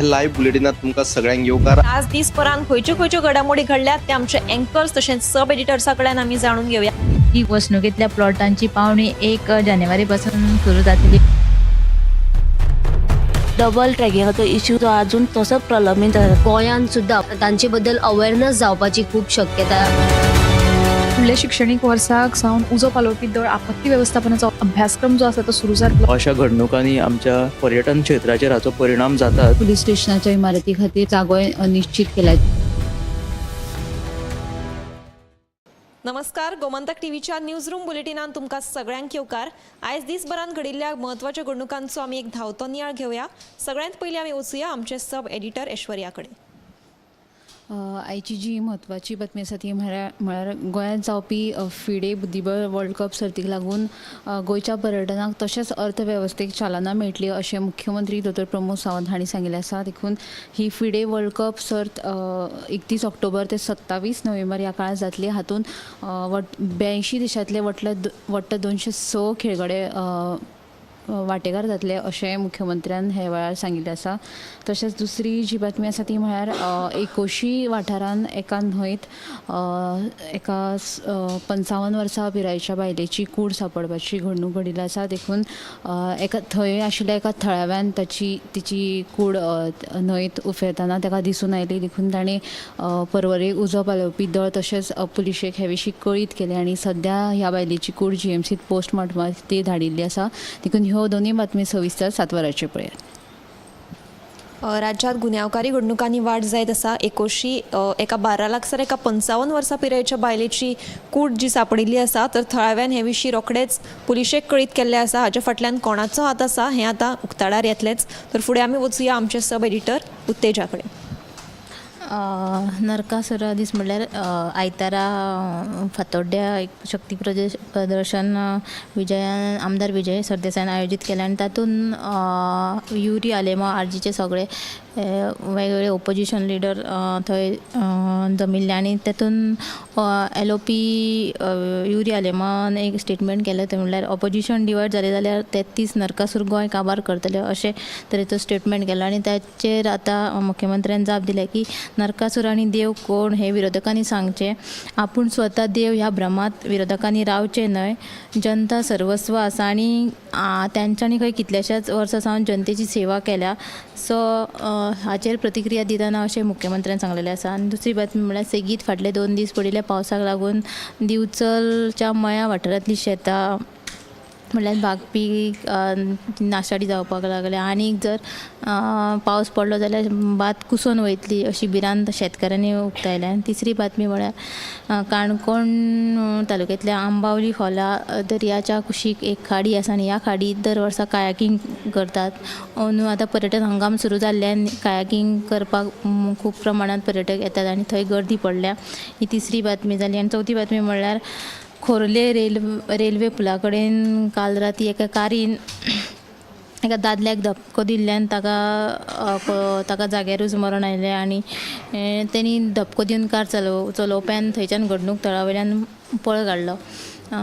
Live बुलेटिनात तुमकां सगळ्यांक येवकार. आज दिसभरान खंयच्यो घडामोडी घडल्यात ते आमचे अँकर्स तशेंच सब एडिटर्सा कडल्यान आमी जाणून घेवया. ही वसणुकीतल्या प्लॉटांची पावणी 1 जानेवारीपासून सुरू जातली. डबल ट्रॅकिंगाचो इश्यू जो अजून तसोच प्रलंबित आसा. गोंयांत सुद्दां तांचे बद्दल अवेअरनेस जावपाची खूब शक्यता. फुडल्या शिक्षणीक वर्साक सावन उजो पालोवपी दळ आपत्ती वेवस्थापनाचो अभ्यासक्रम जो आसा तो सुरू जातलो. अशा घडणुकांनी आमच्या पर्यटन क्षेत्राचेर हाचो परिणाम जाता. पोलीस स्टेशनाच्या इमारती खातीर जागो निश्चित केल्यात. नमस्कार, गोमंतक टीव्हीच्या न्यूज रूम बुलेटिनान तुमकां सगळ्यांक येवकार. आयज दिसभरान घडिल्ल्या म्हत्वाच्या घडणुकांचो आमी एक धांवतो नियाळ घेवया. सगळ्यांत पयलीं आमी वचुया आमचे सब एडिटर ऐश्वर्या कडेन. आयची जी म्हत्वाची बातमी आसा ती म्हळ्यार गोंयांत जावपी फिडे बुद्धीबळ वर्ल्ड कप सर्तीक लागून गोंयच्या पर्यटनाक तशेंच अर्थवेवस्थेक चालना मेळटली अशें मुख्यमंत्री दोतोर प्रमोद सावंत हांणी सांगिल्लें आसा. देखून ही फिडे वर्ल्ड कप सर्त 31 ऑक्टोबर ते 27 नोव्हेंबर ह्या काळात जातली. हातूंत 82 देशांतले वट्ट 206 खेळगडे वांटेकार जातले अशें मुख्यमंत्र्यान हे वेळार सांगिल्लें आसा. तशेंच दुसरी जी बातमी आसा ती म्हळ्यार 21 वाठारान एका न्हंयत एका 55 वर्सां पिरायेच्या बायलेची कूड सांपडपाची घडणूक घडिल्ली आसा. देखून थंय आशिल्ल्या एका थळाव्यान तिची कूड न्हंयत उफेताना ताका दिसून आयली. देखून ताणें पर्वरेक उजो पालोवपी दळ तशेंच पुलिशेक हे विशीं कळीत केलें आनी सद्या ह्या बायलेची कूड GMCत पोस्टमॉर्टमा ती धाडिल्ली आसा. देखून ह्यो दोनूय बातमी सविस्तर 7 वरांचेर पळयात. राज्यांत गुन्यांवकारी घडणुकांनी वाड जायत आसा. 21 एका 12 लागसार एका 55 वर्सां पिरायेच्या बायलेची कूड जी सांपडिल्ली आसा तर थळाव्यान हे विशीं रोखडेच पुलिशेक कळीत केल्लें आसा. हाचे फाटल्यान कोणाचो हात आसा हें आतां उक्ताडार येतलेंच. तर फुडें आमी वचुया आमचे सब एडिटर उत्तेजा कडेन. नरकासुरा दीस म्हणल्यार आयतारा फातोड्ड्या एक शक्ती प्रदर्शन आमदार विजय सरदेसायन आयोजीत केलें आनी तातूंत युरी आलेमा आरजीचे सगळे वेगवेगळे ओपोजिशन लिडर थंय जमिल्ले आनी तातूंत LOP युरी आलेमान एक स्टेटमेंट केलें. ते म्हणल्यार ऑपोजिशन डिवायड जालें जाल्यार 33 नरकासूर गोंय काबार करतले अशें तरेचो स्टेटमेंट केलो. आनी ताचेर आतां मुख्यमंत्र्यान जाप दिलें की नरकासूर आनी देव कोण हे विरोधकांनी सांगचें. आपूण स्वता देव ह्या भ्रमात विरोधकांनी रावचें न्हय. जनता सर्वस्व आसा आनी तांच्यांनी खंय कितल्याशाच वर्सां सावन जनतेची सेवा केल्या. सो हाचेर प्रतिक्रिया दितना अशें मुख्यमंत्र्यान सांगलेलें आसा. आनी दुसरी बातमी म्हणल्यार सेगीत फाटले 2 दीस पडिल्ल्या पावसाक लागून दिवचलच्या मया वाठारांतलीं शेतां म्हणल्यार भागपीक नाशाडी जावपाक लागले. आनीक जर पावस पडलो जाल्यार भात कुसोन वयतली अशी भिरांत शेतकाऱ्यांनी उक्तायल्या. आनी तिसरी बातमी म्हळ्यार काणकोण तालुक्यांतल्या आंबावली खोला दर्याच्या कुशीक एक खाडी आसा आनी ह्या खाडीत दर वर्सा कायाकींग करतात. अंदू आतां पर्यटन हंगाम सुरू जाल्ल्यान कायाकींग करपाक खूब प्रमाणांत पर्यटक येतात आनी थंय गर्दी पडल्या. ही तिसरी बातमी जाली. आनी चवथी बातमी म्हणल्यार खोर्ले रेल्वे पुला कडेन काल राती एका कारीन एका दादल्याक धपको दिल्ल्यान ताका जाग्यारूच मरण आयलें आनी तेणी धपको दिवन कार चलोवप्यान थंयच्यान घडणूक थळा वयल्यान पळ काडलो.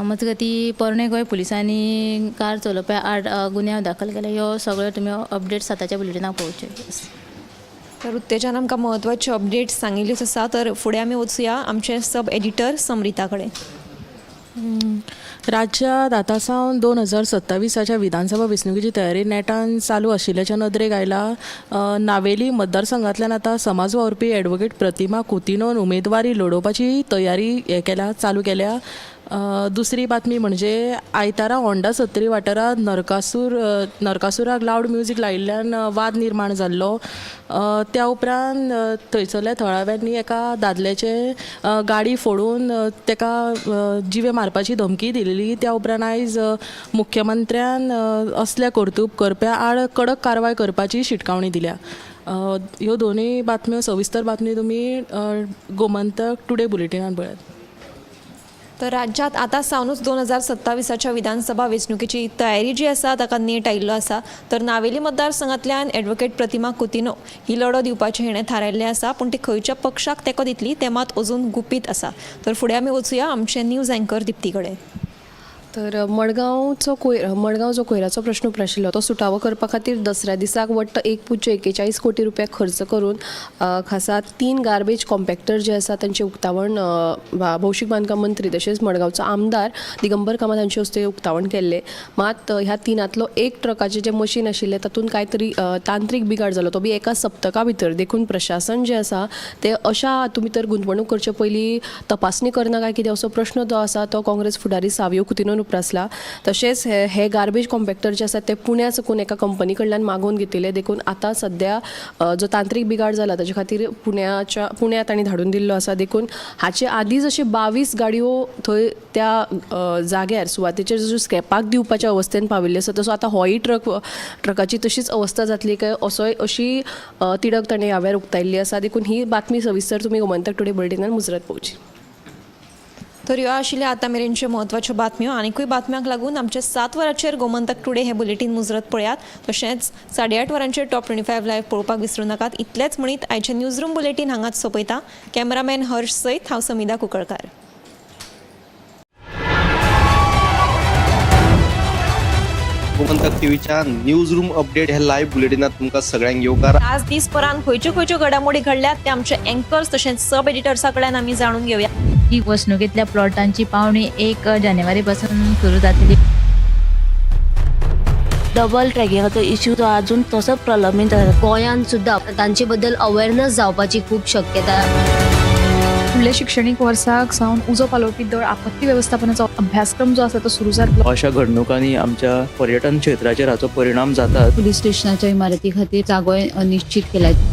मजगती पोरणे गोंय पुलिसांनी कार चलोवप्या आड गुन्यांव दाखल केले. ह्यो सगळ्यो तुमी अपडेट्स आतांच्या बुलेटिनाक पळोवच्यो. तर उत्तेजान आमकां म्हत्वाचे अपडेट्स सांगिल्ल्योच आसा. तर फुडें आमी वचुया आमचे सब एडिटर समरिता कडेन. राज्यात आतां सावन 2027 विधानसभा वेंचणुकेची तयारी नेटान चालू आशिल्ल्याच्या नदरेक आयला. नावेली मतदारसंघांतल्यान आतां समाज वावुरपी एडवोकेट प्रतिमा कुतिनोन उमेदवारी लडोवपाची तयारी चालू केल्या. दुसरी बातमी म्हणजे आयतारा होंडा 70 वाठारांत नरकासुराक लावड म्युजीक लायिल्ल्यान वाद निर्माण जाल्लो. त्या उपरांत थंयसरल्या थळाव्यांनी एका दादल्याचे गाडी फोडून ताका जिवे मारपाची धमकी दिलेली. त्या उपरांत आयज मुख्यमंत्र्यान असल्या कर्तूब करप्या आड कडक कारवाय करपाची शिटकावणी दिल्या. ह्यो दोनूय बातम्यो सविस्तर बातमी तुमी गोमंतक टुडे बुलेटिनान पळयात. तर राज्यात आतां सावनूच 2027 विधानसभा वेंचणुकेची तयारी जी आसा ताका नेट आयिल्लो आसा. तर नावेली मतदारसंघांतल्यान एडवोकेट प्रतिमा कुतिनो ही लढो दिवपाचें हिणें थारायल्लें आसा. पूण ती खंयच्या पक्षाक तेंको दितली तें मात अजून गुपीत आसा. तर फुडें आमी वचुया आमचे न्यूज अँकर दिप्ती कडेन. तर मडगांव जो कोयराचो प्रश्न उप्राशिल्लो तो सुटावो करपा खातीर दसऱ्या दिसाक वट्ट 1.41 कोटी रुपया खर्च करून खासा 3 गार्बेज कॉम्पॅक्टर जे आसा तांचे उक्तावण भौशीक बांदकाम मंत्री तशेंच मडगांवचो आमदार दिगंबर कामत हांचे हस्ते उक्तावण केल्ले. मात ह्या तिनांतलो एक ट्रकाचें जे मशीन आशिल्लें तातूंत कांय तरी तांत्रीक बिगाड जालो, तो बी एका सप्तका भितर. देखून प्रशासन जे आसा ते अशा हातूंत भितर गुंतवणूक करचे पयलीं तपासणी करना काय कितें असो प्रश्न जो आसा तो काँग्रेस फुडारी सावयो कुतिनून उप्रासला. तशेंच हे गार्बेज कॉम्पॅक्टर जे आसात ते पुण्या साकून एका कंपनी कडल्यान मागोवन घेतिल्ले. देखून आतां सद्या जो तांत्रीक बिगाड जाला ताचे खातीर पुण्यात तांणी धाडून दिल्लो आसा. देखून हाचे आदींच अशे 22 गाडयो थंय त्या जाग्यार सुवातेचेर जो स्क्रॅपाक दिवपाच्या अवस्थेन पाविल्ले आसा, तसो आतां होय ट्रकाची तशीच अवस्था जातली काय अशी तिडक ताणें ह्या वेळार उक्तायल्ली आसा. देखून ही बातमी सविस्तर तुमी गोमंतक टुडे बुलेटिनान मुजरत पळोवची. तर ह्यो आशिल्ल्या आतां मेरेनच्यो म्हत्वाच्यो बातम्यो. आनीकूय बातम्यांक लागून आमचे 7 वरांचेर गोमंतक टुडे हे बुलेटीन मुजरत पळयात. तशेंच 8:30 वरांचेर टॉप 25 लायव्ह पळोवपाक विसरूं नाकात. इतलेंच म्हणीत आयचें न्यूज रूम बुलेटीन हांगाच सोंपयता. कॅमेरामॅन हर्ष सयत हांव समिधा कुंकळकार. गोमंतक टीव्हीच्या न्यूज रूम अपडेट ह्या लाईव्ह बुलेटिनात तुमकां सगळ्यांक येवकार. आज दीसभरान खंयच्यो घडामोडी घडल्यात ते आमचे एंकर्स तशेंच सब एडिटर्सा कडल्यान आमी जाणून घेवया. ही वसणुकीतल्या प्लॉटांची पावणी 1 जानेवारीपासून सुरू जातली. डबल ट्रॅकिंगाचो इश्यू जो अजून तसोच प्रलंबीत आसा. गोंयांत सुद्दां तांचे बद्दल अवेअरनेस जावपाची खूब शक्यता. फुडल्या शिक्षणीक वर्साक सावन उजो पालोवपी दळ आपत्ती वेवस्थापनाचो अभ्यासक्रम जो आसा तो सुरू जातलो. अशा घडणुकांनी आमच्या पर्यटन क्षेत्राचेर हाचो परिणाम जाता. पुलीस स्टेशनाच्या इमारती खातीर जागो निश्चित केल्यात.